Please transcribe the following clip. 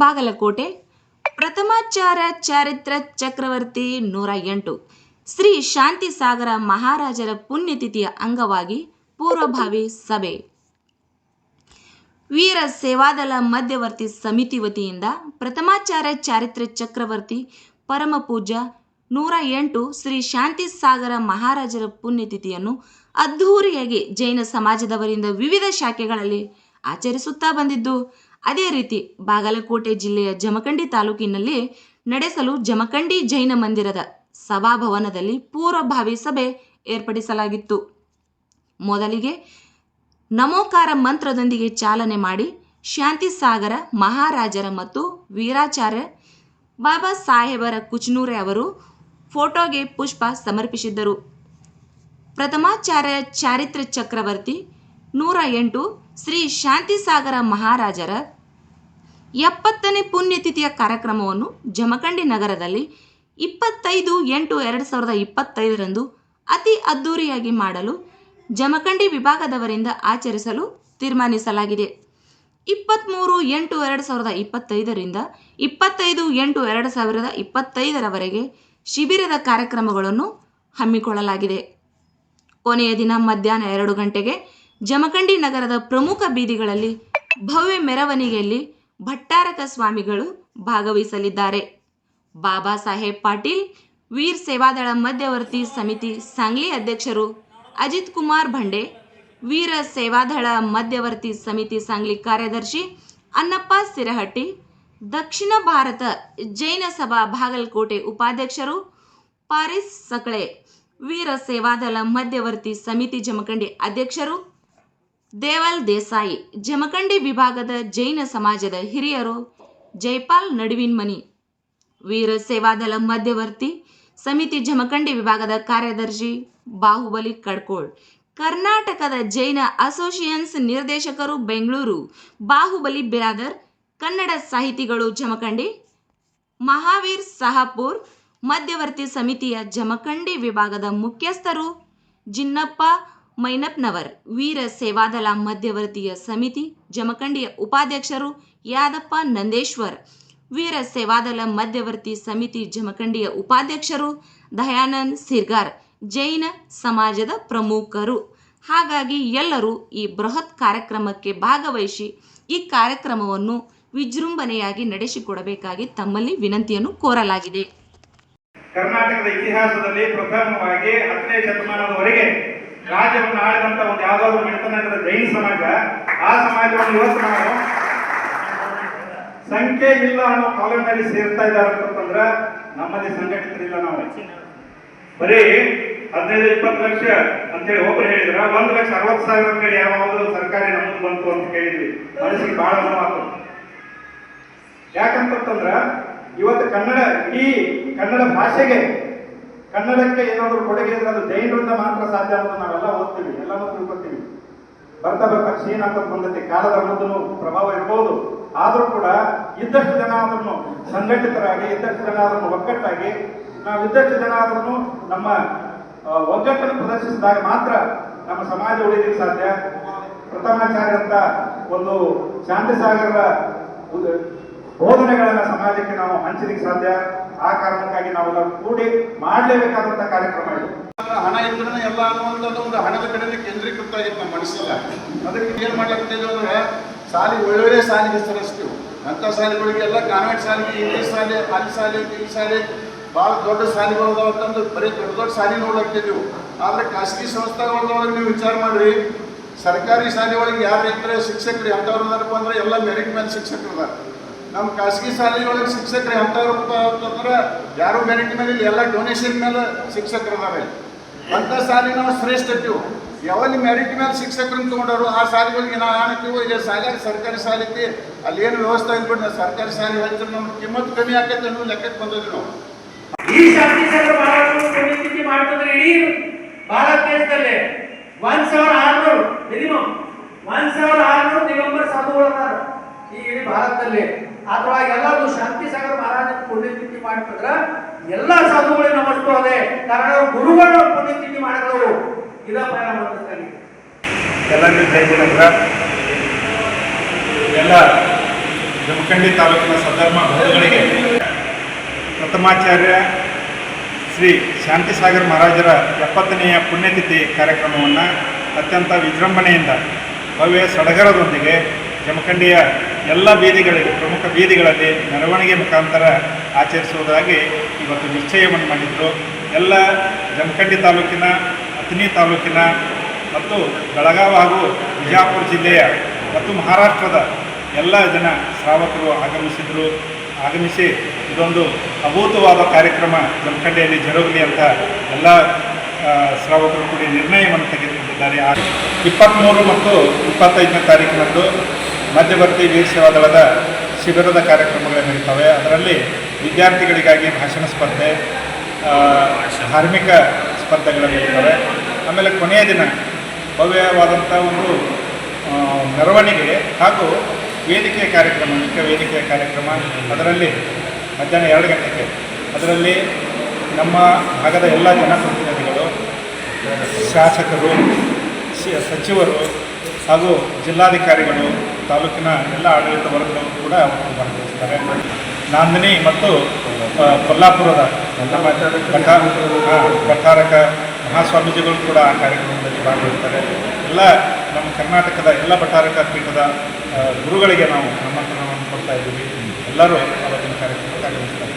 ಬಾಗಲಕೋಟೆ ಪ್ರಥಮಾಚಾರ್ಯ ಚಾರಿತ್ರ ಚಕ್ರವರ್ತಿ 108 ಶ್ರೀ ಶಾಂತಿಸಾಗರ ಮಹಾರಾಜರ ಪುಣ್ಯತಿಥಿಯ ಅಂಗವಾಗಿ ಪೂರ್ವಭಾವಿ ಸಭೆ. ವೀರ ಸೇವಾದಳ ಮಧ್ಯವರ್ತಿ ಸಮಿತಿ ವತಿಯಿಂದ ಪ್ರಥಮಾಚಾರ್ಯ ಚಾರಿತ್ರ ಚಕ್ರವರ್ತಿ ಪರಮಪೂಜ್ಯ 108 ಶ್ರೀ ಶಾಂತಿಸಾಗರ ಮಹಾರಾಜರ ಪುಣ್ಯತಿಥಿಯನ್ನು ಅದ್ಧೂರಿಯಾಗಿ ಜೈನ ಸಮಾಜದವರಿಂದ ವಿವಿಧ ಶಾಖೆಗಳಲ್ಲಿ ಆಚರಿಸುತ್ತಾ ಬಂದಿದ್ದು, ಅದೇ ರೀತಿ ಬಾಗಲಕೋಟೆ ಜಿಲ್ಲೆಯ ಜಮಖಂಡಿ ತಾಲೂಕಿನಲ್ಲಿ ನಡೆಸಲು ಜಮಖಂಡಿ ಜೈನ ಮಂದಿರದ ಸಭಾಭವನದಲ್ಲಿ ಪೂರ್ವಭಾವಿ ಸಭೆ ಏರ್ಪಡಿಸಲಾಗಿತ್ತು. ಮೊದಲಿಗೆ ನಮೋಕಾರ ಮಂತ್ರದೊಂದಿಗೆ ಚಾಲನೆ ಮಾಡಿ ಶಾಂತಿಸಾಗರ ಮಹಾರಾಜರ ಮತ್ತು ವೀರಾಚಾರ್ಯ ಬಾಬಾ ಸಾಹೇಬರ ಕುಚನೂರೆ ಅವರು ಫೋಟೋಗೆ ಪುಷ್ಪ ಸಮರ್ಪಿಸಿದ್ದರು. ಪ್ರಥಮಾಚಾರ್ಯ ಚಾರಿತ್ರ ಚಕ್ರವರ್ತಿ 108 ಶ್ರೀ ಶಾಂತಿಸಾಗರ ಮಹಾರಾಜರ 70ನೇ ಪುಣ್ಯತಿಥಿಯ ಕಾರ್ಯಕ್ರಮವನ್ನು ಜಮಖಂಡಿ ನಗರದಲ್ಲಿ 25/8/2025 ಅತಿ ಅದ್ಧೂರಿಯಾಗಿ ಮಾಡಲು ಜಮಖಂಡಿ ವಿಭಾಗದವರಿಂದ ಆಚರಿಸಲು ತೀರ್ಮಾನಿಸಲಾಗಿದೆ. 23/8/2025 25/8/2025 ಶಿಬಿರದ ಕಾರ್ಯಕ್ರಮಗಳನ್ನು ಹಮ್ಮಿಕೊಳ್ಳಲಾಗಿದೆ. ಕೊನೆಯ ದಿನ ಮಧ್ಯಾಹ್ನ 2 ಗಂಟೆಗೆ ಜಮಖಂಡಿ ನಗರದ ಪ್ರಮುಖ ಬೀದಿಗಳಲ್ಲಿ ಭವ್ಯ ಮೆರವಣಿಗೆಯಲ್ಲಿ ಭಟ್ಟಾರಕ ಸ್ವಾಮಿಗಳು ಭಾಗವಹಿಸಲಿದ್ದಾರೆ. ಬಾಬಾ ಸಾಹೇಬ್ ಪಾಟೀಲ್ ವೀರ್ ಸೇವಾದಳ ಮಧ್ಯವರ್ತಿ ಸಮಿತಿ ಸಾಂಗ್ಲಿ ಅಧ್ಯಕ್ಷರು ಅಜಿತ್ ಕುಮಾರ್ ಭಂಡೆ, ವೀರ ಸೇವಾದಳ ಮಧ್ಯವರ್ತಿ ಸಮಿತಿ ಸಾಂಗ್ಲಿ ಕಾರ್ಯದರ್ಶಿ ಅನ್ನಪ್ಪ ಸಿರಹಟ್ಟಿ, ದಕ್ಷಿಣ ಭಾರತ ಜೈನ ಸಭಾ ಬಾಗಲಕೋಟೆ ಉಪಾಧ್ಯಕ್ಷರು ಪಾರಿಸ್ ಸಕಳೆ, ವೀರ ಸೇವಾದಳ ಮಧ್ಯವರ್ತಿ ಸಮಿತಿ ಜಮಖಂಡಿ ಅಧ್ಯಕ್ಷರು ದೇವಲ್ ದೇಸಾಯಿ, ಜಮಖಂಡಿ ವಿಭಾಗದ ಜೈನ ಸಮಾಜದ ಹಿರಿಯರು ಜೈಪಾಲ್ ನಡುವಿನ್ಮನಿ, ವೀರ ಸೇವಾದಳ ಮಧ್ಯವರ್ತಿ ಸಮಿತಿ ಜಮಖಂಡಿ ವಿಭಾಗದ ಕಾರ್ಯದರ್ಶಿ ಬಾಹುಬಲಿ ಕಡ್ಕೋಳ್, ಕರ್ನಾಟಕದ ಜೈನ ಅಸೋಸಿಯೇಷನ್ಸ್ ನಿರ್ದೇಶಕರು ಬೆಂಗಳೂರು ಬಾಹುಬಲಿ ಬಿರಾದರ್, ಕನ್ನಡ ಸಾಹಿತಿಗಳು ಜಮಖಂಡಿ ಮಹಾವೀರ್ ಸಹಾಪುರ್, ಮಧ್ಯವರ್ತಿ ಸಮಿತಿಯ ಜಮಖಂಡಿ ವಿಭಾಗದ ಮುಖ್ಯಸ್ಥರು ಜಿನ್ನಪ್ಪ ಮೈನಪ್ನವರ್, ವೀರ ಸೇವಾದಳ ಮಧ್ಯವರ್ತಿಯ ಸಮಿತಿ ಜಮಖಂಡಿಯ ಉಪಾಧ್ಯಕ್ಷರು ಯಾದಪ್ಪ ನಂದೇಶ್ವರ್, ವೀರ ಸೇವಾದಳ ಮಧ್ಯವರ್ತಿ ಸಮಿತಿ ಜಮಖಂಡಿಯ ಉಪಾಧ್ಯಕ್ಷರು ದಯಾನಂದ್ ಸಿರ್ಗಾರ್, ಜೈನ ಸಮಾಜದ ಪ್ರಮುಖರು. ಹಾಗಾಗಿ ಎಲ್ಲರೂ ಈ ಬೃಹತ್ ಕಾರ್ಯಕ್ರಮಕ್ಕೆ ಭಾಗವಹಿಸಿ ಈ ಕಾರ್ಯಕ್ರಮವನ್ನು ವಿಜೃಂಭಣೆಯಾಗಿ ನಡೆಸಿಕೊಡಬೇಕಾಗಿ ತಮ್ಮಲ್ಲಿ ವಿನಂತಿಯನ್ನು ಕೋರಲಾಗಿದೆ. ಕರ್ನಾಟಕದ ಇತಿಹಾಸದಲ್ಲಿ ಪ್ರಥಮವಾಗಿ 10ನೇ ಶತಮಾನದವರೆಗೆ ರಾಜ್ಯವನ್ನು ಆಳಿದಂತ ಒಂದು ಯಾವುದಾದ್ರು ಮನೆತನದ ಜೈನ ಸಮಾಜ, ಆ ಸಮಾಜವನ್ನು ಇವತ್ತು ನಾವು ಸಂಖ್ಯೆ ಇಲ್ಲ ಅನ್ನೋ ಕಾಲಂನಲ್ಲಿ ಸೇರ್ತಾ ಇದ್ದಾರೆ ಅಂತಂದ್ರೆ ನಮ್ಮಲ್ಲಿ ಸಂಘಟಿತರಿಲ್ಲ. ನಾವು ಬರೀ 15-20 ಲಕ್ಷ ಅಂತೇಳಿ ಒಬ್ರು ಹೇಳಿದ್ರ, 1,60,000 ಅಂತೇಳಿ ಯಾವಾಗ ಸರ್ಕಾರಿ ನಮೂದು ಬಂತು ಅಂತ ಕೇಳಿದ್ವಿ. ಮನಸ್ಸಿಗೆ ಬಹಳ ನೋವಾಗ್ತದೆ. ಯಾಕಂತಂದ್ರ ಇವತ್ತು ಇಡೀ ಕನ್ನಡ ಭಾಷೆಗೆ, ಕನ್ನಡಕ್ಕೆ ಏನಾದ್ರು ಕೊಡುಗೆ ಇದ್ರೆ ಅದು ಜೈನರಿಂದ ಮಾತ್ರ ಸಾಧ್ಯ ಅನ್ನೋದು ನಾವೆಲ್ಲ ಓದ್ತೀವಿ, ಎಲ್ಲನೂ ತಿಳ್ಕೊತೀವಿ. ಬರ್ತಾ ಕ್ಷೀಣ ಅಂತ ಬಂದೈತಿ, ಕಾಲದ ಅನ್ನೋದನ್ನು ಪ್ರಭಾವ ಇರ್ಬೋದು. ಆದ್ರೂ ಕೂಡ ಇದ್ದಷ್ಟು ಜನ ಆದ್ರೂ ಸಂಘಟಿತರಾಗಿ, ಇದ್ದಷ್ಟು ಜನ ಆದ್ರೂ ಒಗ್ಗಟ್ಟಾಗಿ, ನಾವು ಇದ್ದಷ್ಟು ಜನ ಆದ್ರೂ ನಮ್ಮ ಒಗ್ಗಟ್ಟನ್ನು ಪ್ರದರ್ಶಿಸಿದಾಗ ಮಾತ್ರ ನಮ್ಮ ಸಮಾಜ ಉಳಿಲಿಕ್ಕೆ ಸಾಧ್ಯ. ಪ್ರಥಮಾಚಾರ್ಯ ಅಂತ ಒಂದು ಶಾಂತಿಸಾಗರ ಬೋಧನೆಗಳನ್ನ ಸಮಾಜಕ್ಕೆ ನಾವು ಹಂಚಲಿಕ್ಕೆ ಸಾಧ್ಯ. ಆ ಕಾರಣಕ್ಕಾಗಿ ನಾವೆಲ್ಲ ಕೂಡಿ ಮಾಡಲೇಬೇಕಾದಂತ ಕಾರ್ಯಕ್ರಮ ಇದು. ಹಣ ಇದ್ರೆ ಎಲ್ಲ ಅನ್ನುವಂಥದ್ದು ಒಂದು ಹಣದ ಕಡೆ ಕೇಂದ್ರೀಕೃತ ಆಗಿತ್ತು ನಮ್ಮ ಮನಸ್ಸಿಲ್ಲ. ಅದಕ್ಕೆ ಏನ್ ಮಾಡ್ಲಿಕ್ಕಿದ್ದೇವೆ ಅಂದ್ರೆ ಶಾಲೆ ಒಳ್ಳೊಳ್ಳೆ ಶಾಲೆಗೆ ಹೆಸರಿಸ್ತೀವಿ. ಅಂಥ ಶಾಲೆಗಳಿಗೆಲ್ಲ ಕಾನ್ವೆಂಟ್ ಶಾಲೆಗೆ, ಇಂಗ್ಲೀಷ್ ಶಾಲೆ, ಅಲ್ಲಿ ಶಾಲೆ, ಈ ಶಾಲೆ, ಭಾಳ ದೊಡ್ಡ ಶಾಲೆಗಳು ಅಂತಂದು ಬರೀ ದೊಡ್ಡ ಶಾಲೆ ನೋಡಾಕ್ತಿದ್ದೀವಿ. ಆದ್ರೆ ಖಾಸಗಿ ಸಂಸ್ಥೆಗಳೊಳಗೆ ನೀವು ವಿಚಾರ ಮಾಡ್ರಿ, ಸರ್ಕಾರಿ ಶಾಲೆ ಒಳಗೆ ಯಾರು ಇದ್ರೆ ಶಿಕ್ಷಕರು ಎಂಥವ್ರು ಅದಾರಪ್ಪ ಅಂದ್ರೆ ಎಲ್ಲ ಮೆರಿಟ್ ಮೇಲೆ ಶಿಕ್ಷಕರು ಅದಾರ. ನಮ್ಮ ಖಾಸಗಿ ಶಾಲೆಯೊಳಗೆ ಶಿಕ್ಷಕರು ಎಂಥವ್ರಪ್ಪ ಅಂತಂದ್ರೆ ಯಾರು ಮೆರಿಟ್ ಮೇಲೆ ಇಲ್ಲ, ಎಲ್ಲ ಡೊನೇಷನ್ ಮೇಲೆ ಶಿಕ್ಷಕರು ಅದಾರೆ. ಅಂಥ ಶಾಲೆ ನಾವು ಶ್ರೇಷ್ಠ ಇರ್ತೀವಿ. ಯಾವಲ್ಲಿ ಮೆರಿಟ್ ಮೇಲೆ ಶಿಕ್ಷಕರನ್ನು ತಗೊಂಡವರು ಆ ಶಾಲೆಗಳಿಗೆ ನಾವು ಆಣತೀವೋ. ಈಗ ಸರ್ಕಾರಿ ಶಾಲೆ ಐತಿ, ಅಲ್ಲಿ ಏನು ವ್ಯವಸ್ಥೆ ಇದ್ಬಿಟ್ಟು ಸರ್ಕಾರಿ ಶಾಲೆ ಹಚ್ಚಿದ್ರೆ ನಮ್ಗೆ ಕಿಮ್ಮತ್ತು ಕಮ್ಮಿ ಆಕೈತೆ ಅನ್ನೋ ಲೆಕ್ಕಕ್ಕೆ ಬಂದಿದ್ವಿ ನಾವು. ಈ ಶಾಂತಿಸಾಗರ ಪುಣ್ಯತಿಥಿ ಮಾಡ್ತಂದ್ರೆ ಇಡೀ ಭಾರತ ದೇಶದಲ್ಲಿ 1,600 ಮಿನಿಮಮ್ 1,600 ದಿಗಂಬರ ಸಾಧುಗಳಾರ ಈ ಇಡೀ ಭಾರತದಲ್ಲಿ. ಅದ್ರೊಳಗೆ ಎಲ್ಲರೂ ಶಾಂತಿಸಾಗರ ಮಹಾರಾಜನ ಪುಣ್ಯತಿಥಿ ಮಾಡ್ತಿದ್ರ ಎಲ್ಲ ಸಾಧುಗಳಿಗೆ ನಮಸ್ತು ಅದೇ ಕಾರಣ ಗುರುಗಳ ಪುಣ್ಯತಿಥಿ ಮಾಡಿದವರು ಇದ ಪರಿಣಾಮ. ಎಲ್ಲರಿಗೂ ಜೈ ಜಿನೇಂದ್ರ. ಎಲ್ಲ ಜಮಖಂಡಿ ತಾಲೂಕಿನ ಸದ್ಧರ್ಮ ಬಂಧುಗಳಿಗೆ ಪ್ರಥಮಾಚಾರ್ಯ ಶ್ರೀ ಶಾಂತಿಸಾಗರ್ ಮಹಾರಾಜರ 70ನೆಯ ಪುಣ್ಯತಿಥಿ ಕಾರ್ಯಕ್ರಮವನ್ನು ಅತ್ಯಂತ ವಿಜೃಂಭಣೆಯಿಂದ ಭವ್ಯ ಸಡಗರದೊಂದಿಗೆ ಜಮಖಂಡಿಯ ಎಲ್ಲ ಬೀದಿಗಳಲ್ಲಿ ಪ್ರಮುಖ ಬೀದಿಗಳಲ್ಲಿ ಮೆರವಣಿಗೆ ಮುಖಾಂತರ ಆಚರಿಸುವುದಾಗಿ ಇವತ್ತು ನಿಶ್ಚಯವನ್ನು ಮಾಡಿದರು. ಎಲ್ಲ ಜಮಖಂಡಿ ತಾಲೂಕಿನ, ಅಥಣಿ ತಾಲೂಕಿನ ಮತ್ತು ಬೆಳಗಾವಿ ಹಾಗೂ ಬಿಜಾಪುರ ಜಿಲ್ಲೆಯ ಮತ್ತು ಮಹಾರಾಷ್ಟ್ರದ ಎಲ್ಲ ಜನ ಶ್ರಾವಕರು ಆಗಮಿಸಿ ಇದೊಂದು ಅಭೂತವಾದ ಕಾರ್ಯಕ್ರಮ ಜಮಖಂಡಿಯಲ್ಲಿ ಜರುಗಲಿ ಅಂತ ಎಲ್ಲ ಶ್ರಾವಕರು ಕೂಡಿ ನಿರ್ಣಯವನ್ನು ತೆಗೆದುಕೊಂಡಿದ್ದಾರೆ. 23 ಮತ್ತು 25ನೇ ತಾರೀಕಿನಂದು ಮಧ್ಯವರ್ತಿ ವೀರ ಸೇವಾ ದಳದ ಶಿಬಿರದ ಕಾರ್ಯಕ್ರಮಗಳು ನಡೀತವೆ. ಅದರಲ್ಲಿ ವಿದ್ಯಾರ್ಥಿಗಳಿಗಾಗಿ ಭಾಷಣ ಸ್ಪರ್ಧೆ, ಧಾರ್ಮಿಕ ಸ್ಪರ್ಧೆಗಳು ನಡೀತವೆ. ಆಮೇಲೆ ಕೊನೆಯ ದಿನ ಭವ್ಯವಾದಂಥ ಒಂದು ಮೆರವಣಿಗೆ ಹಾಗೂ ವೇದಿಕೆಯ ಕಾರ್ಯಕ್ರಮ, ಮುಖ್ಯ ವೇದಿಕೆಯ ಕಾರ್ಯಕ್ರಮ. ಅದರಲ್ಲಿ ಮಧ್ಯಾಹ್ನ 2 ಗಂಟೆಗೆ ಅದರಲ್ಲಿ ನಮ್ಮ ಭಾಗದ ಎಲ್ಲ ಜನಪ್ರತಿನಿಧಿಗಳು, ಶಾಸಕರು, ಸಚಿವರು ಹಾಗೂ ಜಿಲ್ಲಾಧಿಕಾರಿಗಳು, ತಾಲೂಕಿನ ಎಲ್ಲ ಆಡಳಿತ ವರ್ಗದವರು ಕೂಡ ಭಾಗವಹಿಸ್ತಾರೆ. ನಾಂದಿನಿ ಮತ್ತು ಕೊಲ್ಲಾಪುರದ ನಮ್ಮ ಭಟ್ಟಾರಕ ಮಹಾಸ್ವಾಮೀಜಿಗಳು ಕೂಡ ಆ ಕಾರ್ಯಕ್ರಮದಲ್ಲಿ ಭಾಗವಹಿಸ್ತಾರೆ. ಎಲ್ಲ ನಮ್ಮ ಕರ್ನಾಟಕದ ಎಲ್ಲ ಭಟ್ಟಾರಕ ಪೀಠದ ಗುರುಗಳಿಗೆ ನಾವು ಆಮಂತ್ರಣವನ್ನು ಕೊಡ್ತಾ ಇದ್ದೀವಿ. ಎಲ್ಲರೂ ಅವತ್ತಿನ ಕಾರ್ಯಕ್ರಮಕ್ಕೆ ಆಗಮಿಸ್ತಾರೆ.